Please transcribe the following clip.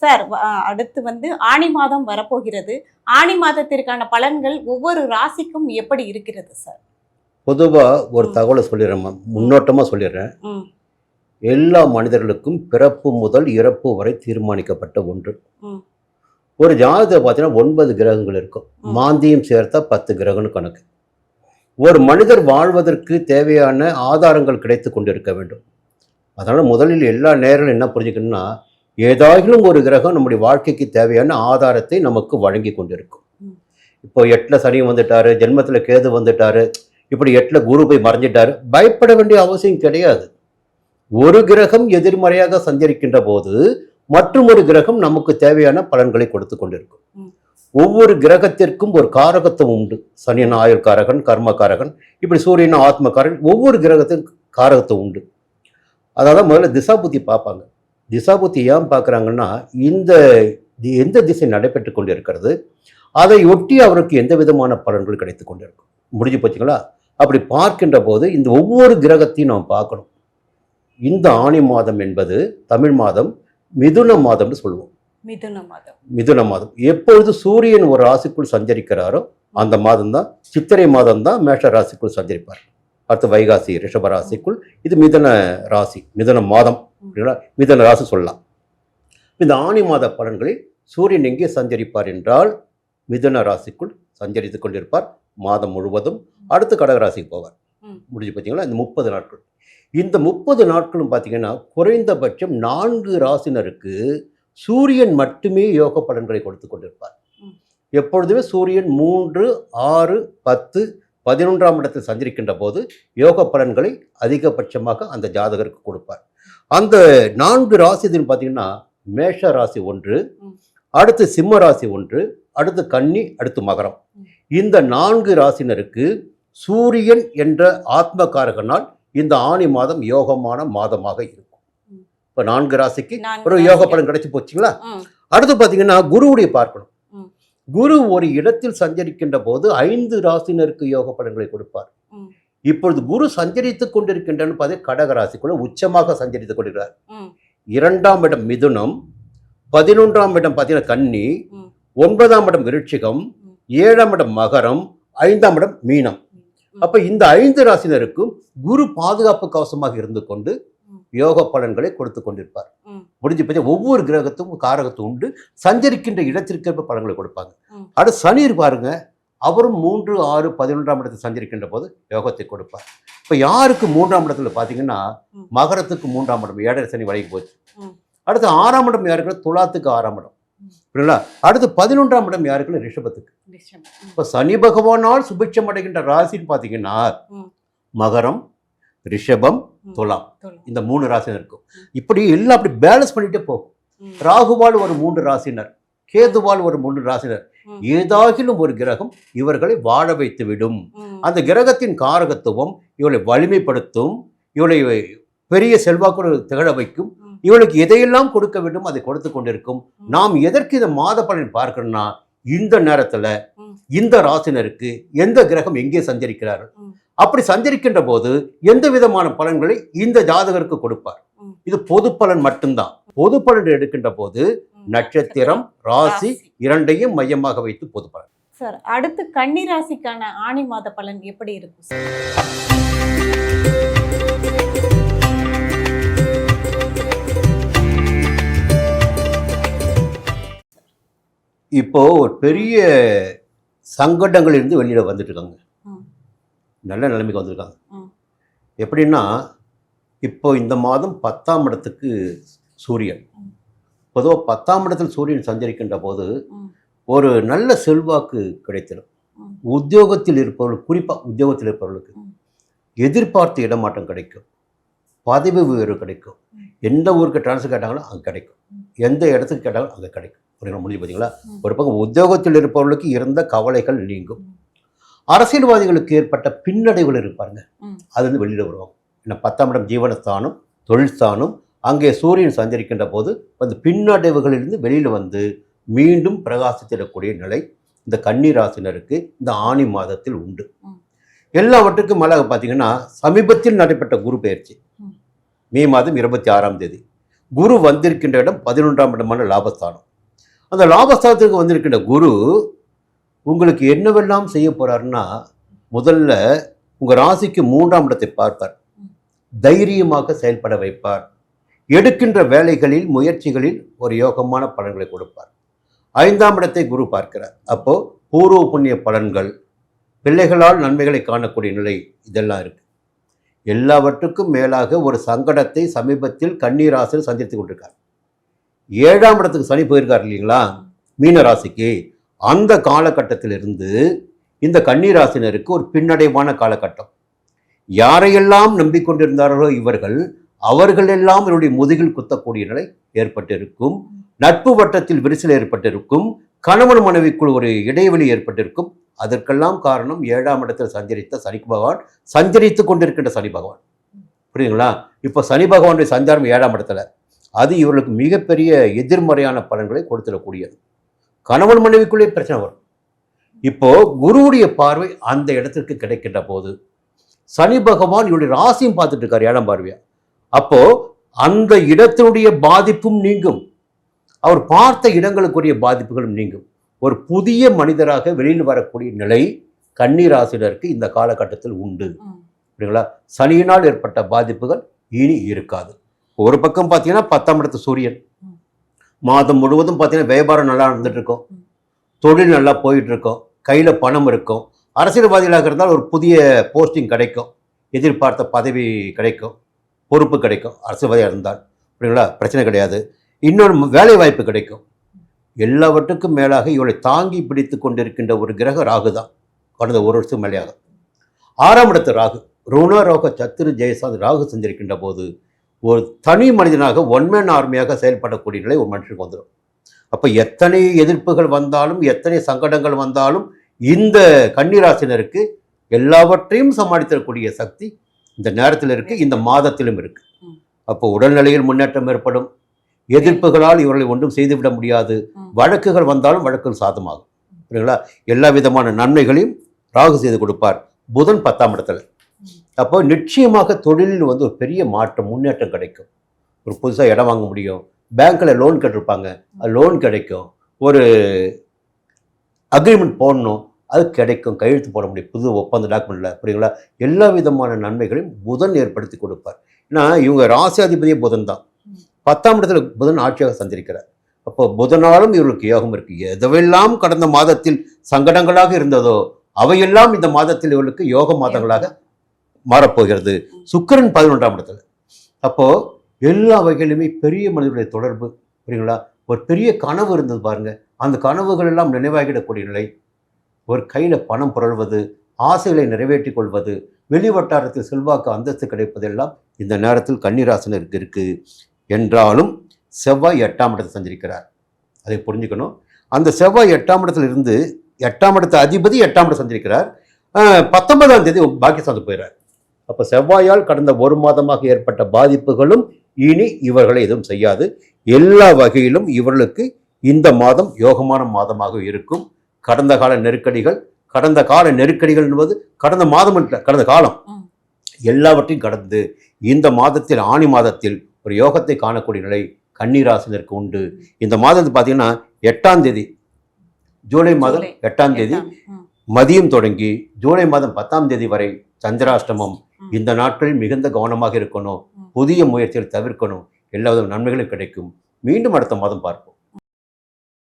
Sir அடுத்து ஆனி மாதம் வரப்போகிறது. ஆனி மாதத்திற்கான பலன்கள் ஒவ்வொரு ராசிக்கும் எப்படி இருக்கிறது சார்? பொதுவா ஒரு தகவலை சொல்லிடுறேன், முன்னோட்டமா சொல்லிடுறேன். எல்லா மனிதர்களுக்கும் பிறப்பு முதல் இறப்பு வரை தீர்மானிக்கப்பட்ட ஒன்று. ஒரு ஜாதகத்தை பார்த்தீங்கன்னா 9 கிரகங்கள் இருக்கும். மாந்தியும் சேர்த்தா 10 கிரகம்னு கணக்கு. ஒரு மனிதர் வாழ்வதற்கு தேவையான ஆதாரங்கள் கிடைத்து கொண்டிருக்க வேண்டும். அதனால் முதலில் எல்லா நேரங்களும் என்ன புரிஞ்சுக்கணும்னா, ஏதாகிலும் ஒரு கிரகம் நம்முடைய வாழ்க்கைக்கு தேவையான ஆதாரத்தை நமக்கு வழங்கி கொண்டிருக்கும். இப்போ 8ல் சனி வந்துட்டாரு, ஜென்மத்தில் கேது வந்துட்டாரு, இப்படி 8ல் குரு போய் மறைஞ்சிட்டாரு, பயப்பட வேண்டிய அவசியம் கிடையாது. ஒரு கிரகம் எதிர்மறையாக சஞ்சரிக்கின்ற போது மற்றும் ஒரு கிரகம் நமக்கு தேவையான பலன்களை கொடுத்து கொண்டிருக்கும். ஒவ்வொரு கிரகத்திற்கும் ஒரு காரகத்துவம் உண்டு. சனியன் ஆயுள் காரகன், கர்மகாரகன், இப்படி சூரியன் ஆத்மகாரன், ஒவ்வொரு கிரகத்திற்கும் காரகத்துவம் உண்டு. அதாவது முதல்ல திசாபுத்தி பார்ப்பாங்க. திசாபுத்தி ஏன் பார்க்குறாங்கன்னா, எந்த திசை நடைபெற்று கொண்டு இருக்கிறது, அதை ஒட்டி அவருக்கு எந்த விதமான பலன்கள் கிடைத்து கொண்டிருக்கும். முடிஞ்சு போச்சுங்களா? அப்படி பார்க்கின்ற போது இந்த ஒவ்வொரு கிரகத்தையும் நாம் பார்க்கணும். இந்த ஆனி மாதம் என்பது தமிழ் மாதம் மிதுன மாதம்னு சொல்லுவோம். மிதுன மாதம் எப்பொழுது சூரியன் ஒரு ராசிக்குள் சஞ்சரிக்கிறாரோ அந்த மாதம் தான், சித்திரை மாதம் தான் மேஷ ராசிக்குள் சஞ்சரிப்பார். அடுத்து வைகாசி ரிஷப ராசிக்குள், இது மிதுன ராசி, மிதுன மாதம், மிதுன ராசி சொல்லலாம். இந்த ஆனி மாத பலன்களில் சூரியன் எங்கே சஞ்சரிப்பார் என்றால் மிதுன ராசிக்குள் சஞ்சரித்து கொண்டிருப்பார் மாதம் முழுவதும். அடுத்து கடகராசிக்கு போவார். முடிஞ்சு பார்த்தீங்களா? இந்த 30 நாட்கள். இந்த 30 நாட்களும் பார்த்தீங்கன்னா குறைந்தபட்சம் 4 ராசினருக்கு சூரியன் மட்டுமே யோக பலன்களை கொடுத்து கொண்டிருப்பார். எப்பொழுதுமே சூரியன் 3, 6, 10, 11ஆம் இடத்தில் சஞ்சரிக்கின்ற போது யோக பலன்களை அதிகபட்சமாக அந்த ஜாதகருக்கு கொடுப்பார். அந்த 4 ராசின்னு பார்த்தீங்கன்னா மேஷ ராசி 1, அடுத்து சிம்ம ராசி 1, அடுத்து கன்னி, அடுத்து மகரம். இந்த 4 ராசினருக்கு சூரியன் என்ற ஆத்மகாரகனால் இந்த ஆனி மாதம் யோகமான மாதமாக இருக்கும். இப்போ 4 ராசிக்கு ஒரு யோக பலன் கிடைச்சி போச்சுங்களா? அடுத்து பார்த்தீங்கன்னா குருவுடைய பார்க்கணும். குரு ஒரு இடத்தில் சஞ்சரிக்கின்ற போது 5 ராசினருக்கு யோக பலன்களை கொடுப்பார். இப்பொழுது குரு சஞ்சரித்துக் கொண்டிருக்கின்றன்னு பார்த்தீங்கன்னா கடக ராசிக்குள்ள உச்சமாக சஞ்சரித்துக் கொண்டிருக்கிறார். 2ஆம் இடம் மிதுனம், 11ஆம் இடம் பார்த்தீங்கன்னா கன்னி, 9ஆம் இடம் விருட்சிகம், 7ஆம் இடம் மகரம், 5ஆம் இடம் மீனம். அப்ப இந்த 5 ராசினருக்கும் குரு பாதுகாப்பு கவசமாக இருந்து கொண்டு யோக பலன்களை கொடுத்து கொண்டிருப்பார். முடிஞ்சு போய் ஒவ்வொரு கிரகத்துக்கும் காரகத்துவம் உண்டு. சஞ்சரிக்கின்ற இடத்திற்கேற்ப பலன்களை கொடுப்பாங்க. அடுத்து சனி பாருங்க, அவரும் 3, 6, 11ஆம் இடத்தில் சஞ்சரிக்கின்ற போது யோகத்தை கொடுப்பார். இப்ப யாருக்கு 3ஆம் இடத்துல பாத்தீங்கன்னா மகரத்துக்கு 3ஆம் இடம், 7 சனி வரைக்கும் போச்சு. அடுத்து 6ஆம் இடம் யாருக்கு? துலாத்துக்கு 6ஆம் இடம். புரியுங்களா? அடுத்து 11ஆம் இடம் யாருக்கு? ரிஷபத்துக்கு. இப்ப சனி பகவானால் சுபிட்சம் அடைகின்ற ராசின்னு பாத்தீங்கன்னா மகரம், ரிஷபம், துலாம், இந்த 3 ராசினர் இருக்கும். இப்படி எல்லாம் அப்படி பேலன்ஸ் பண்ணிட்டே போகும். ராகுவால் ஒரு 3 ராசினர், கேதுவால் ஒரு 3 ராசினர், ஏதாகிலும் ஒரு கிரகம் இவர்களை வாழ வைத்து விடும். அந்த கிரகத்தின் காரகத்துவம் இவளை வலிமைப்படுத்தும், இவளை பெரிய செல்வாக்கு திகழ வைக்கும். இவளுக்கு எதையெல்லாம் கொடுக்க வேண்டும் அதை கொடுத்து கொண்டிருக்கும். நாம் எதற்கு இந்த மாத பலன் பார்க்கணும்னா, இந்த நேரத்துல இந்த ராசினருக்கு எந்த கிரகம் எங்கே சஞ்சரிக்கிறார்கள், அப்படி சஞ்சரிக்கின்ற போது எந்த விதமான பலன்களை இந்த ஜாதகருக்கு கொடுப்பார். இது பொது பலன் மட்டும்தான். பொது பலன் எடுக்கின்ற போது நட்சத்திரம், ராசி இரண்டையும் மையமாக வைத்து பொது பலன். சார், அடுத்து கன்னி ராசிக்கான ஆனி மாத பலன் எப்படி இருக்கும் சார்? இப்போ ஒரு பெரிய சங்கடங்கள் இருந்து வெளியில வந்துட்டு இருக்காங்க. நல்ல நிலைமைக்கு வந்திருக்காங்க. எப்படின்னா, இப்போ இந்த மாதம் 10ஆம் இடத்துக்கு சூரியன், பொதுவாக 10ஆம் இடத்தில் சூரியன் சஞ்சரிக்கின்ற போது ஒரு நல்ல செல்வாக்கு கிடைத்திடும். உத்தியோகத்தில் இருப்பவர்களுக்கு, குறிப்பாக உத்தியோகத்தில் இருப்பவர்களுக்கு எதிர்பார்த்த இடமாற்றம் கிடைக்கும், பதவி உயர்வு கிடைக்கும். எந்த ஊருக்கு டிரான்ஸ்ஃபர் கேட்டாங்களோ அங்கே கிடைக்கும், எந்த இடத்துக்கு கேட்டாலும் அங்கே கிடைக்கும். முடிஞ்சு பார்த்தீங்களா? ஒரு பக்கம் உத்தியோகத்தில் இருப்பவர்களுக்கு இருந்த கவலைகள் நீங்கும். அரசியல்வாதிகளுக்கு ஏற்பட்ட பின்னடைவுகள் இருப்பாருங்க, அது வந்து வெளியில் வருவாங்க. ஏன்னா 10ஆம் இடம் ஜீவனஸ்தானம், தொழில்ஸ்தானம், அங்கே சூரியன் சஞ்சரிக்கின்ற போது அந்த பின்னடைவுகளிலிருந்து வெளியில் வந்து மீண்டும் பிரகாசித்திடக்கூடிய நிலை இந்த கன்னி ராசினருக்கு இந்த ஆனி மாதத்தில் உண்டு. எல்லாவற்றுக்கும் மேலே பார்த்தீங்கன்னா சமீபத்தில் நடைபெற்ற குரு பெயர்ச்சி மே மாதம் 26ஆம் தேதி குரு வந்திருக்கின்ற இடம் 11ஆம் இடமான லாபஸ்தானம். அந்த லாபஸ்தானத்துக்கு வந்திருக்கின்ற குரு உங்களுக்கு என்னவெல்லாம் செய்ய போறாருன்னா, முதல்ல உங்க ராசிக்கு 3ஆம் இடத்தை பார்ப்பார். தைரியமாக செயல்பட வைப்பார். எடுக்கின்ற வேலைகளில் முயற்சிகளில் ஒரு யோகமான பலன்களை கொடுப்பார். 5ஆம் இடத்தை குரு பார்க்கிறார். அப்போ பூர்வ புண்ணிய பலன்கள், பிள்ளைகளால் நன்மைகளை காணக்கூடிய நிலை, இதெல்லாம் இருக்கு. எல்லாவற்றுக்கும் மேலாக ஒரு சங்கடத்தை சமீபத்தில் கன்னி ராசியில் சந்தித்துக் கொண்டிருக்கார். 7ஆம் இடத்துக்கு சனி போயிருக்கார் இல்லைங்களா, மீன ராசிக்கு. அந்த காலகட்டத்திலிருந்து இந்த கன்னி ராசினருக்கு ஒரு பின்னடைவான காலகட்டம். யாரையெல்லாம் நம்பிக்கொண்டிருந்தார்களோ இவர்கள், அவர்களெல்லாம் என்னுடைய முதுகில் குத்தக்கூடிய நிலை ஏற்பட்டிருக்கும். நட்பு வட்டத்தில் விரிசல் ஏற்பட்டிருக்கும். கணவன் மனைவிக்குள் ஒரு இடைவெளி ஏற்பட்டிருக்கும். அதற்கெல்லாம் காரணம் 7ஆம் இடத்தில் சஞ்சரித்த சனி பகவான், சஞ்சரித்து கொண்டிருக்கின்ற சனி பகவான். புரியுதுங்களா? இப்போ சனி பகவானுடைய சஞ்சாரம் 7ஆம் இடத்துல, அது இவர்களுக்கு மிகப்பெரிய எதிர்மறையான பலன்களை கொடுத்துடக்கூடியது. கணவன் மனைவிக்குள்ளே பிரச்சனை வரும். இப்போ குருவுடைய பார்வை அந்த இடத்திற்கு கிடைக்கின்ற போது, சனி பகவான் இவருடைய ராசியும் பார்த்துட்டு இருக்காரு 7ஆம் பார்வையா. அப்போ அந்த இடத்தினுடைய பாதிப்பும் நீங்கும். அவர் பார்த்த இடங்களுக்குரிய பாதிப்புகளும் நீங்கும். ஒரு புதிய மனிதராக வெளியில் வரக்கூடிய நிலை கன்னி ராசினருக்கு இந்த காலகட்டத்தில் உண்டு. புரியுங்களா? சனியினால் ஏற்பட்ட பாதிப்புகள் இனி இருக்காது. ஒரு பக்கம் பார்த்தீங்கன்னா 10ஆம் இடத்து சூரியன் மாதம் முழுவதும் பார்த்தீங்கன்னா வியாபாரம் நல்லா நடந்துட்டு இருக்கும், தொழில் நல்லா போயிட்டு இருக்கும், கையில் பணம் இருக்கும். அரசியல்வாதிகளாக இருந்தால் ஒரு புதிய போஸ்டிங் கிடைக்கும், எதிர்பார்த்த பதவி கிடைக்கும், பொறுப்பு கிடைக்கும். அரசியல்வாதியாக இருந்தால் புரியுங்களா, பிரச்சனை கிடையாது. இன்னொரு வேலை வாய்ப்பு கிடைக்கும். எல்லாவற்றுக்கும் மேலாக இவளை தாங்கி பிடித்து கொண்டிருக்கின்ற ஒரு கிரக ராகு தான். கடந்த ஒரு வருஷத்துக்கு மேலேயாக 6ஆம் இடத்து ராகு, ருண ரோக சத்துரு ஜெயசாந்த் ராகு செஞ்சிருக்கின்ற போது ஒரு தனி மனிதனாக ஒன்மேன் ஆர்மியாக செயல்படக்கூடிய நிலை ஒரு மனுஷனுக்கு வந்துடும். அப்போ எத்தனை எதிர்ப்புகள் வந்தாலும், எத்தனை சங்கடங்கள் வந்தாலும், இந்த கன்னிராசினருக்கு எல்லாவற்றையும் சமாளித்தக்கூடிய சக்தி இந்த நேரத்தில் இருக்கு, இந்த மாதத்திலும் இருக்கு. அப்போ உடல்நிலையில் முன்னேற்றம் ஏற்படும். எதிர்ப்புகளால் இவர்களை ஒன்றும் செய்துவிட முடியாது. வழக்குகள் வந்தாலும் வழக்குகள் சாதமாகும். புரியுங்களா? எல்லா விதமான நன்மைகளையும் ராகு செய்து கொடுப்பார். புதன் 10ஆம் இடத்துல. அப்போ நிச்சயமாக தொழிலில் வந்து ஒரு பெரிய மாற்றம், முன்னேற்றம் கிடைக்கும். ஒரு புதுசாக இடம் வாங்க முடியும். பேங்க்கில் லோன் கட்டிருப்பாங்க, அது லோன் கிடைக்கும். ஒரு அக்ரிமெண்ட் போடணும், அது கிடைக்கும், கையெழுத்து போட முடியும், புது ஒப்பந்த டாக்குமெண்ட்டில். புரியுங்களா? எல்லா விதமான நன்மைகளையும் புதன் ஏற்படுத்தி கொடுப்பார். ஏன்னா இவங்க ராசியாதிபதியே புதன் தான். 10ஆம் இடத்துல புதன் ஆட்சியாக சந்திருக்கிறார். அப்போ புதனாலும் இவர்களுக்கு யோகம் இருக்கு. எதுவெல்லாம் கடந்த மாதத்தில் சங்கடங்களாக இருந்ததோ அவையெல்லாம் இந்த மாதத்தில் இவர்களுக்கு யோக மாதங்களாக மாறப்போகிறது. சுக்கிரன் 11ஆம் இடத்துல. அப்போ எல்லா வகையிலுமே பெரிய மனிதர்களுடைய தொடர்பு. புரியுங்களா? ஒரு பெரிய கனவு இருந்தது பாருங்க, அந்த கனவுகள் எல்லாம் நினைவாகிடக்கூடிய நிலை. ஒரு கையில் பணம் புரள்வது, ஆசைகளை நிறைவேற்றிக் கொள்வது, வெளி வட்டாரத்தில் செல்வாக்கு அந்தஸ்து கிடைப்பதெல்லாம் இந்த நேரத்தில் கன்னிராசினருக்கு இருக்கு. என்றாலும் செவ்வாய் 8ஆம் இடத்தை சஞ்சரிக்கிறார். அதை புரிஞ்சுக்கணும். அந்த செவ்வாய் 8ஆம் இடத்துல இருந்து 8ஆம் இடத்து அதிபதி 8ஆம் இடம் சஞ்சரிக்கிறார். 19ஆம் தேதி பாகிஸ்தானுக்கு போயிறார். அப்போ செவ்வாயால் கடந்த ஒரு மாதமாக ஏற்பட்ட பாதிப்புகளும் இனி இவர்களை எதுவும் செய்யாது. எல்லா வகையிலும் இவர்களுக்கு இந்த மாதம் யோகமான மாதமாக இருக்கும். கடந்த கால நெருக்கடிகள் என்பது கடந்த மாதம் இல்லை, கடந்த காலம் எல்லாவற்றையும் கடந்து இந்த மாதத்தில், ஆணி மாதத்தில் ஒரு யோகத்தை காணக்கூடிய நிலை கன்னிராசினருக்கு உண்டு. இந்த மாதத்து பார்த்தீங்கன்னா 8ஆம் தேதி, ஜூலை மாதம் 8ஆம் தேதி மதியம் தொடங்கி ஜூலை மாதம் 10ஆம் தேதி வரை சந்திராஷ்டமம். இந்த நாட்களில் மிகுந்த கவனமாக இருக்கணும், புதிய முயற்சிகள் தவிர்க்கணும். எல்லா வித நன்மைகளும் கிடைக்கும். மீண்டும் அடுத்த மாதம் பார்ப்போம்.